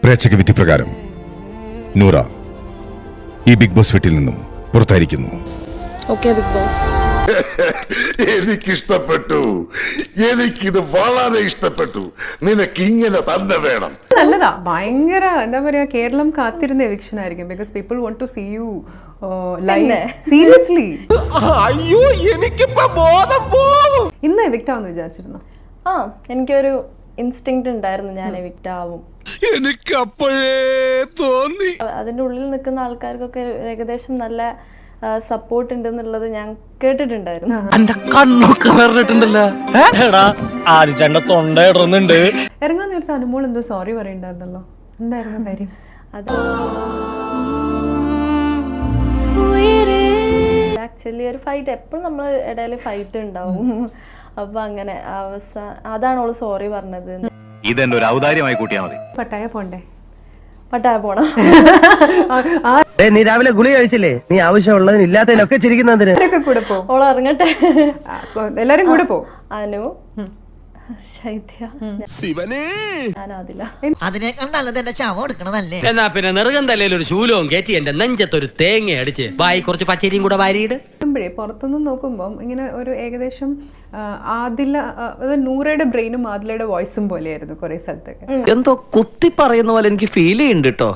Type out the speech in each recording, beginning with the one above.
പ്രേക്ഷക വിധി പ്രകാരം നൂറ ഈ ബിഗ് ബോസ് വീട്ടിൽ നിന്നും പുറത്തായിരിക്കുന്നു. Okay Bigg Boss. എനിക്കിഷ്ടപ്പെട്ടു, എനിക്കിത് വളരെ ഇഷ്ടപ്പെട്ടു. നിനക്ക് ഇങ്ങനെ തന്നെ വേണം. നല്ലതാ, ഭയങ്കര എന്താ പറയാ, കേരളം കാത്തിരുന്ന എവിക്ഷൻ ആയിരിക്കും. Because people want to see you live. Seriously അയ്യോ എനിക്കിപ്പോ ബോധം പോകും. ഇന്ന് എവിക്റ്റ് ആവുമെന്ന് വിചാരിച്ചിരുന്നു. എനിക്കൊരു ഇൻസ്റ്റിങ്ക്റ്റ് ഉണ്ടായിരുന്നു ഞാൻ എവിക്റ്റ് ആവും. എനിക്ക് അപ്പോഴേ തോന്നി. അതിന്റെ ഉള്ളിൽ നിൽക്കുന്ന ആൾക്കാർക്കൊക്കെ ഏകദേശം നല്ല സപ്പോർട്ട് ഉണ്ടെന്നുള്ളത് ഞാൻ കേട്ടിട്ടുണ്ടായിരുന്നു. എന്റെ കണ്ണൊക്കെ വേറിട്ടുണ്ടല്ലോ. ആദ്യ തൊണ്ട ഇടുന്നുണ്ട്. ഇറങ്ങാൻ നേരത്തെ അനുമോൾ എന്തോ സോറി പറയണ്ടായിരുന്നല്ലോ, എന്തായിരുന്നു കാര്യം? അത് ആക്ച്വലി ഒരു ഫൈറ്റ് എപ്പോഴും നമ്മൾ ഇടയിൽ ഫൈറ്റ് ഉണ്ടാവും. അപ്പൊ അങ്ങനെ അതാണ് ഓള് സോറി പറഞ്ഞത്. ഇതെന്റെ ഒരു ഔദാര്യമായി കൂട്ടിയാൽ മതി. പട്ടായ പോണ്ടേ? പട്ടായ പോണം. നീ രാവിലെ ഗുളി കഴിച്ചില്ലേ? നീ ആവശ്യമുള്ളതിന് ഇല്ലാത്തതിനൊക്കെ ചിരിക്കുന്നതിന് കൂടെ പോ. ഓള് ഇറങ്ങട്ടെ, എല്ലാരും കൂടെ പോ. അനു, ശൈത്യ, ഞാനാദില. അതിനേക്കാൾ നല്ലത് എന്റെ ശവം എടുക്കണതല്ലേ. എന്നാ പിന്നെ നെറുകം തലയിൽ ഒരു ശൂലവും കയറ്റി എന്റെ നെഞ്ചത്തൊരു തേങ്ങ അടിച്ച് വായി കുറച്ച് പച്ചരിയും കൂടെ വാരിയിട്. പുറത്തുനിന്ന് നോക്കുമ്പോൾ ഇങ്ങനെ ഒരു ഏകദേശം ആദില, നൂറയുടെ ബ്രെയിനും ആദിലയുടെ വോയിസും പോലെയായിരുന്നു കുറെ സ്ഥലത്തൊക്കെ. എന്തോ കുത്തി പറയുന്ന പോലെ എനിക്ക് ഫീൽ ചെയ്യുന്നുണ്ട് കേട്ടോ.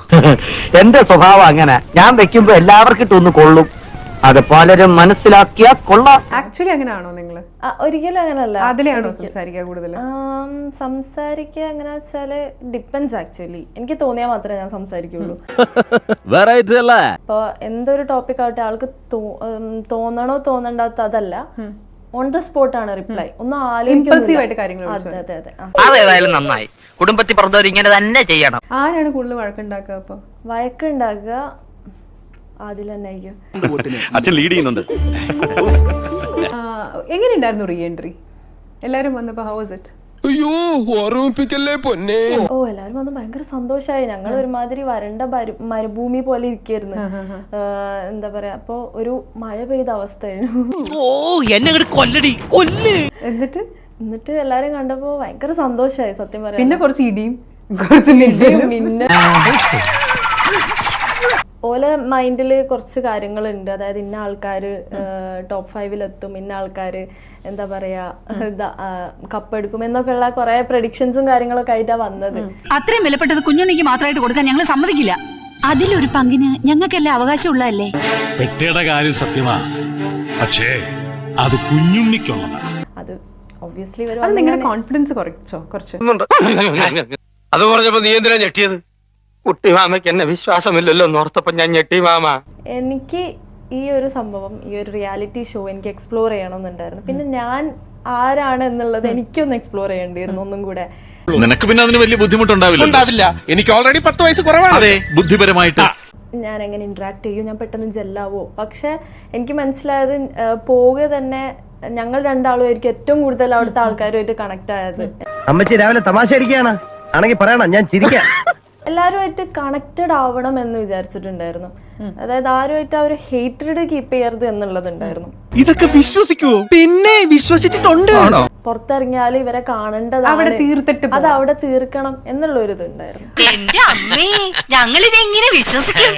എന്റെ സ്വഭാവം അങ്ങനെ, ഞാൻ വെക്കുമ്പോ എല്ലാവർക്കും ഇട്ടൊന്ന് കൊള്ളും. അത് പലരും മനസ്സിലാക്കിയാ കൊള്ളാം. ആക്ച്വലി അങ്ങനെയാണോ നിങ്ങള്? ഒരിക്കലും അങ്ങനല്ല. അതിലെയാണോ സംസാരിക്കുക കൂടുതൽ? സംസാരിക്കുക എങ്ങനെ വെച്ചാല് ഡിപ്പെൻസ്. ആക്ച്വലി എനിക്ക് തോന്നിയാൽ മാത്രമേ ഞാൻ സംസാരിക്കുള്ളൂ. ഇപ്പൊ എന്തൊരു ടോപ്പിക് ആവട്ടെ, ആൾക്ക് തോന്നണോ തോന്നണ്ടാത്ത അതല്ല, ഓൺ ദ സ്പോട്ട് ആണ് റിപ്ലൈ. ഒന്നും ആലോചിക്കും. അതേതായാലും നന്നായി. കുടുംബത്തിൽ പറഞ്ഞവർ ഇങ്ങനെ തന്നെ ചെയ്യണം. ആരാണ് കൂടുതൽ വഴക്കുണ്ടാക്കുക? അപ്പൊ വഴക്കുണ്ടാക്കുക അതിൽ തന്നെ അച്ഛൻ ലീഡ് ചെയ്യുന്നുണ്ട്. എങ്ങനെയുണ്ടായിരുന്നു റീ എൻട്രി? എല്ലാരും വന്നപ്പോ ഹൗ വാസ് ഇറ്റ്? അയ്യോ ഓർമ്മിപ്പിക്കല്ലേ പൊന്നെ. എല്ലാരും വന്ന് ഭയങ്കര സന്തോഷമായി. ഞങ്ങൾ ഒരുമാതിരി വരണ്ട മരുഭൂമി പോലെ ഇരിക്കായിരുന്നു. എന്താ പറയാ, അപ്പൊ ഒരു മഴ പെയ്ത അവസ്ഥയായിരുന്നു. എന്നിട്ട് എല്ലാരും കണ്ടപ്പോ ഭയങ്കര സന്തോഷമായി സത്യം പറയാം. പിന്നെ കുറച്ച് ഇടിയും കുറച്ച് മിന്ന. ഓലെ മൈൻഡില് കുറച്ച് കാര്യങ്ങളുണ്ട്. അതായത് ഇന്ന ആൾക്കാര് ടോപ്പ് 5-ൽ ഇന്ന ആൾക്കാര് എന്താ പറയാ കപ്പെടുക്കും എന്നൊക്കെ ഉള്ള കുറെ പ്രഡിക്ഷൻസും കാര്യങ്ങളൊക്കെ ആയിട്ടാ വന്നത്. അത്രയും വിലപ്പെട്ടത് കുഞ്ഞുണ്ണിക്ക് മാത്രമായിട്ട് കൊടുക്കാൻ ഞങ്ങൾ സമ്മതിക്കില്ല. അതിലൊരു പങ്കിന് ഞങ്ങൾക്കെല്ലാം അവകാശമുള്ളതല്ലേ. പെട്ടിയുടെ കാര്യം സത്യമാ, പക്ഷേ അത് കുഞ്ഞുണ്ണിക്കുള്ളതാ. അത് ഒബ്വിയസ്ലി നിങ്ങളുടെ കോൺഫിഡൻസ് കുറച്ച്. അത് പറഞ്ഞപ്പോ നീ എന്തിനാ ഞെട്ടിയത്? കുട്ടി മാമയ്ക്ക് എന്നെ വിശ്വാസമില്ലല്ലോ എന്നോർത്തപ്പോ ഞാൻ ഞെട്ടി മാമ. എനിക്ക് ഈ ഒരു സംഭവം, ഈ ഒരു റിയാലിറ്റി ഷോ എനിക്ക് എക്സ്പ്ലോർ ചെയ്യണമെന്നുണ്ടായിരുന്നു. പിന്നെ ഞാൻ ആരാണ് എന്നുള്ളത് എനിക്കൊന്ന് എക്സ്പ്ലോർ ചെയ്യേണ്ടിയിരുന്നു ഒന്നും കൂടെ. നിനക്ക് പിന്നെ അതിന് വലിയ ബുദ്ധിമുട്ടുണ്ടാവില്ല. എനിക്ക് ഓൾറെഡി 10 വയസ്സ് കുറവാണ്. അതെ, ബുദ്ധിപരമായിട്ട് ഞാൻ എങ്ങനെ ഇന്ററാക്ട് ചെയ്യും, ഞാൻ പെട്ടെന്ന് ജെല്ലാവോ? പക്ഷെ എനിക്ക് മനസ്സിലായത് പോവുക തന്നെ ഞങ്ങൾ രണ്ടാളുമായിരിക്കും ഏറ്റവും കൂടുതൽ അവിടുത്തെ ആൾക്കാരുമായിട്ട് കണക്ട് ആയത്. അമ്മച്ചി രാവിലെ തമാശ അടിക്കുകയാണ് ആണെങ്കിൽ പറയണം, ഞാൻ ചിരിക്കാം. എല്ലാവരുമായിട്ട് കണക്റ്റഡ് ആവണം എന്ന് വിചാരിച്ചിട്ടുണ്ടായിരുന്നു. അതായത് ആരുമായിട്ട് ആ ഒരു ഹേറ്റ്രഡ് കീപ്പ് ചെയ്യരുത് എന്നുള്ളതുണ്ടായിരുന്നു. ഇതൊക്കെ വിശ്വസിക്കുവോ? പിന്നെ വിശ്വസിച്ചിട്ടുണ്ട്. പുറത്തിറങ്ങിയാൽ ഇവരെ കാണേണ്ടതാണ്, അത് അവിടെ തീർക്കണം എന്നുള്ള ഒരു ഇതുണ്ടായിരുന്നു.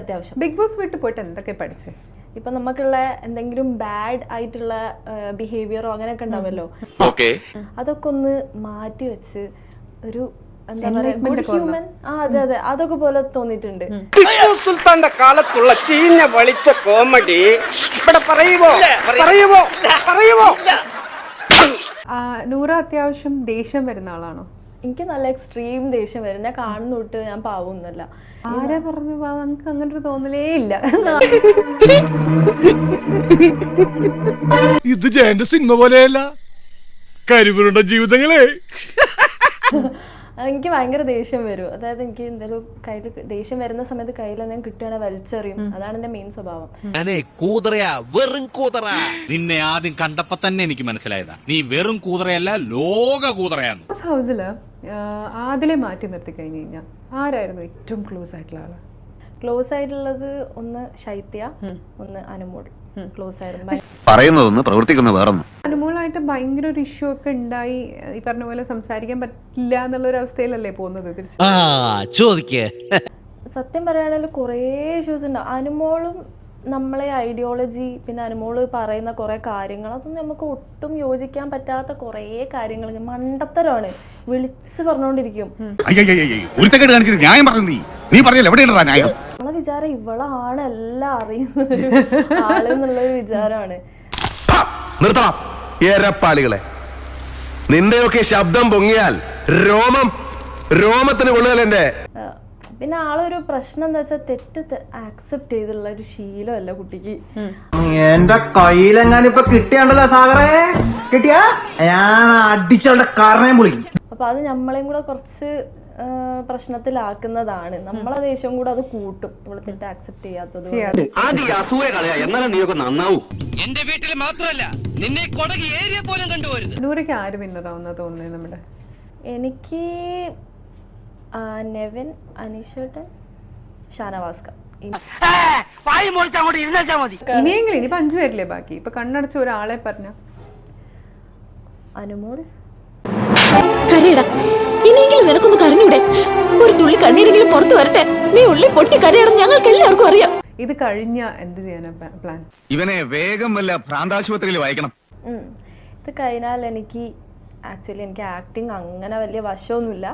അത്യാവശ്യം ബിഗ് ബോസ് വിട്ട് പോയിട്ട് എന്തൊക്കെ പഠിച്ചു? ഇപ്പൊ നമുക്കുള്ള എന്തെങ്കിലും ബാഡ് ആയിട്ടുള്ള ബിഹേവിയറോ അങ്ങനെയൊക്കെ ഉണ്ടാവല്ലോ, അതൊക്കെ ഒന്ന് മാറ്റി വെച്ച് ഒരു എന്താ പറയാ ഗുഡ് ഹ്യൂമൻ, അതെ അതൊക്കെ പോലെ തോന്നിയിട്ടുണ്ട്. സുൽത്താന്റെ കാലത്തുള്ള ചീഞ്ഞ വളിച്ച കോമഡി ഇവിടെ പറയുമോ? നൂറ അത്യാവശ്യം ദേഷ്യം വരുന്ന ആളാണോ? എനിക്ക് നല്ല എക്സ്ട്രീം ദേഷ്യം വരും. ഞാൻ കാണുന്ന തൊട്ട് ഞാൻ പാവൊന്നുമല്ല. ആരാ പറഞ്ഞു നമുക്ക് അങ്ങനെ ഒരു തോന്നലേ ഇല്ല. ഇത് ജയന്റെ സിനിമ പോലെയല്ല, കരിവുരുണ്ട ജീവിതങ്ങളെ. എനിക്ക് ഭയങ്കര ദേഷ്യം വരും. അതായത് എനിക്ക് എന്തെങ്കിലും കയ്യിൽ ദേഷ്യം വരുന്ന സമയത്ത് കയ്യിൽ എന്തെങ്കിലും കിട്ടുകയാണെങ്കിൽ വലിച്ചെറിയും. അതാണ് എന്റെ മെയിൻ സ്വഭാവം. വെറും കൂതറ. നിന്നെ ആദ്യം കണ്ടപ്പോ തന്നെ എനിക്ക് മനസ്സിലായതാ, നീ വെറും കൂതറയല്ല, ലോക കൂതറയാണ്. ഹൗസില് ആദിലെ മാറ്റി നിർത്തി കഴിഞ്ഞു കഴിഞ്ഞാൽ ആരായിരുന്നു ഏറ്റവും ക്ലോസ് ആയിട്ടുള്ള ആള്? ക്ലോസ് ആയിട്ടുള്ളത് ഒന്ന് ശൈത്യ, ഒന്ന് അനുമോൾ. ക്ലോസ് ആയിരുന്നു. പറയുന്നതൊന്ന് പ്രവർത്തിക്കുന്ന വേറൊന്നും. അനുമോളായിട്ട് ഭയങ്കര ഒരു ഇഷ്യൂ ഒക്കെ ഉണ്ടായി, ഈ പറഞ്ഞ പോലെ സംസാരിക്കാൻ പറ്റില്ല എന്നുള്ളൊരു അവസ്ഥയിലല്ലേ പോകുന്നത് തിരിച്ച്? സത്യം പറയുകയാണെങ്കിൽ കുറേ ഇഷ്യൂസ് ഉണ്ട്. അനുമോളും നമ്മളെ ഐഡിയോളജി, പിന്നെ അനുമോള് പറയുന്ന കുറേ കാര്യങ്ങൾ, അതൊന്നും നമുക്ക് ഒട്ടും യോജിക്കാൻ പറ്റാത്ത കുറേ കാര്യങ്ങൾ, മണ്ടത്തരമാണ്, വിളിച്ച് പറഞ്ഞുകൊണ്ടിരിക്കും. നമ്മളെ വിചാരം ഇവളാണ് എല്ലാം അറിയുന്ന ഒരു ആളെന്നുള്ളൊരു വിചാരമാണ്. നിർത്തണം ഏരപ്പാളികളെ. നിന്റെയൊക്കെ ശബ്ദം പൊങ്ങിയാൽ രോമത്തിന് കൊള്ളുകയല്ലേ. പിന്നെ ആളൊരു പ്രശ്നം എന്താ വെച്ചാൽ തെറ്റ് ആക്സെപ്റ്റ് ചെയ്തുള്ള ഒരു ശീലമല്ല കുട്ടിക്ക്. എന്റെ കയ്യിലെങ്ങാനും ഇപ്പൊ കിട്ടിയാണ്ടല്ലോ സാഗറേ, കിട്ടിയാ ഞാൻ അടിച്ചവളുടെ കാരണയും വിളിക്കും. അപ്പൊ അത് നമ്മളെയും കൂടെ കുറച്ച് പ്രശ്നത്തിലാക്കുന്നതാണ്. നമ്മളെ ദേഷ്യം കൂടെ അത് കൂട്ടും, ഇവിടെ തെറ്റ് ആക്സെപ്റ്റ് ചെയ്യാത്തത്. എന്റെ വീട്ടിൽ മാത്രമല്ല നിന്നെ കൊടകി ഏരിയ പോലും കണ്ടുപോരുത്. നൂറയ്ക്ക് ആര് വിന്നറാവുന്ന തോന്നുന്നത് നമ്മുടെ? എനിക്ക് നെവിൻ, അനീഷേട്ടൻ, ഷാനവാസ്ക. ഇനിയെങ്കിലും ഇനിയിപ്പോ 5 പേരില്ലേ ബാക്കി? ഇപ്പൊ കണ്ണടച്ച ഒരാളെ പറഞ്ഞ അനുമോൾ. കരയടാ, ഇനിയെങ്കിലും നിനക്കൊന്ന് കരഞ്ഞൂടെ? ഒരു തുള്ളി കണ്ണീരെങ്കിലും പുറത്തു വരട്ടെ. നീ ഉള്ളി പൊട്ടി കരയണം, ഞങ്ങൾക്ക് എല്ലാവർക്കും അറിയാം. ഇത് കഴിഞ്ഞ എന്ത് ചെയ്യാനാ പ്ലാൻ? ഇവനെ വേഗം വല്ല ഭ്രാന്താശുപത്രിയിൽ വായിക്കണം. ഇത് കഴിഞ്ഞാൽ എനിക്ക് ആക്ടിങ് അങ്ങനെ വലിയ വശമൊന്നുമില്ല.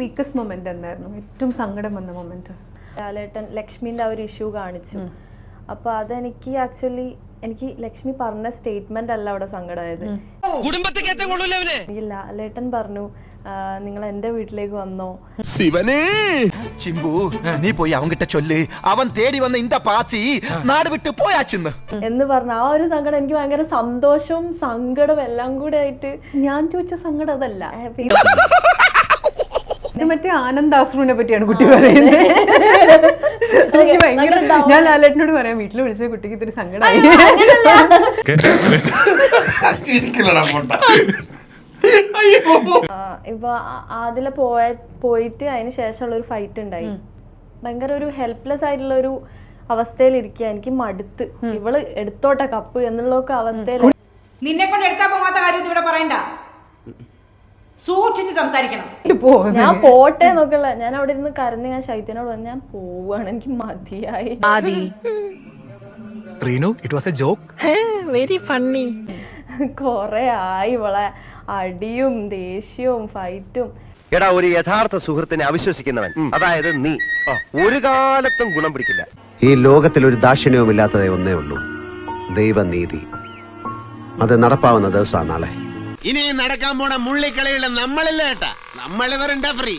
വീക്കസ്റ്റ് മൊമെന്റ് എന്തായിരുന്നു? ഏറ്റവും സങ്കടം വന്ന മൊമെന്റ്? ലാലേട്ടൻ ലക്ഷ്മിന്റെ ആ ഒരു ഇഷ്യൂ കാണിച്ചു. അപ്പൊ അതെനിക്ക് എനിക്ക് ലക്ഷ്മി പറഞ്ഞ സ്റ്റേറ്റ്മെന്റ് അല്ല അവിടെ സങ്കടമായത്. എനിക്ക് ലാലേട്ടൻ പറഞ്ഞു, നിങ്ങൾ എന്റെ വീട്ടിലേക്ക് വന്നോ. ചിമ്പു നീ പോയി അവൻ കിட்ட ചൊല്ല്, അവൻ തേടി വന്ന ഇന്ത പാച്ചി നാട് വിട്ട് പോയാച്ചെന്ന് എന്ന് പറഞ്ഞു. ആ ഒരു സങ്കടം എനിക്ക് ഭയങ്കര സന്തോഷവും സങ്കടവും എല്ലാം കൂടെ ആയിട്ട്. ഞാൻ ചോദിച്ച സങ്കടം അതല്ല, ഇത് മറ്റേ ആനന്ദാശ്രുവിനെ പറ്റിയാണ് കുട്ടി പറയുന്നത്. എനിക്ക് ഭയങ്കര, ഞാൻ ലാലേട്ടനോട് പറയാം, വീട്ടിൽ വിളിച്ച കുട്ടിക്ക് ഇത്തിരി സങ്കടമായി. ഇപ്പൊ അതിലെ പോയിട്ട് അതിന് ശേഷമുള്ള ഒരു ഫൈറ്റ് ഉണ്ടായി. ഭയങ്കര ഒരു ഹെൽപ്ലെസ് ആയിട്ടുള്ള ഒരു അവസ്ഥയിലിരിക്കുക. എനിക്ക് മടുത്ത്, ഇവള് എടുത്തോട്ടെ കപ്പ് എന്നുള്ളൊക്കെ അവസ്ഥയിൽ. നിന്നെ കൊണ്ട് എടുത്താ പോകാത്ത കാര്യം ഇവിടെ പറയണ്ട, സൂക്ഷിച്ച് സംസാരിക്കണം. ഞാൻ പോട്ടെ നോക്കല്ല, ഞാൻ അവിടെ ഇരുന്ന് കരഞ്ഞ് ഞാൻ ശൈത്യനോട് പറഞ്ഞു ഞാൻ പോവാണ്, എനിക്ക് മതിയായി. കൊറേ ആയി ഇവളെ അടിയും ദേഷ്യവും ഫൈറ്റും. എടാ, ഒരു യഥാർത്ഥ സുഹൃത്തിനെ അവിശ്വസിക്കുന്നവൻ, അതായത് നീ, ഒരു കാലത്തും ഗുണം പിടിക്കില്ല. ഈ ലോകത്തിൽ ഒരു ദാക്ഷിണ്യവുമില്ലാത്തതേ ഒന്നേ ഉള്ളൂ, ദൈവനീതി. അത് നടപ്പാവുന്ന ദിവസമാണ് നാളെ. ഇനി നടക്കാൻ പോണ മുള്ളിക്കളിയുള്ള നമ്മളില്ല ഏട്ടാ, നമ്മൾ ഫ്രീ.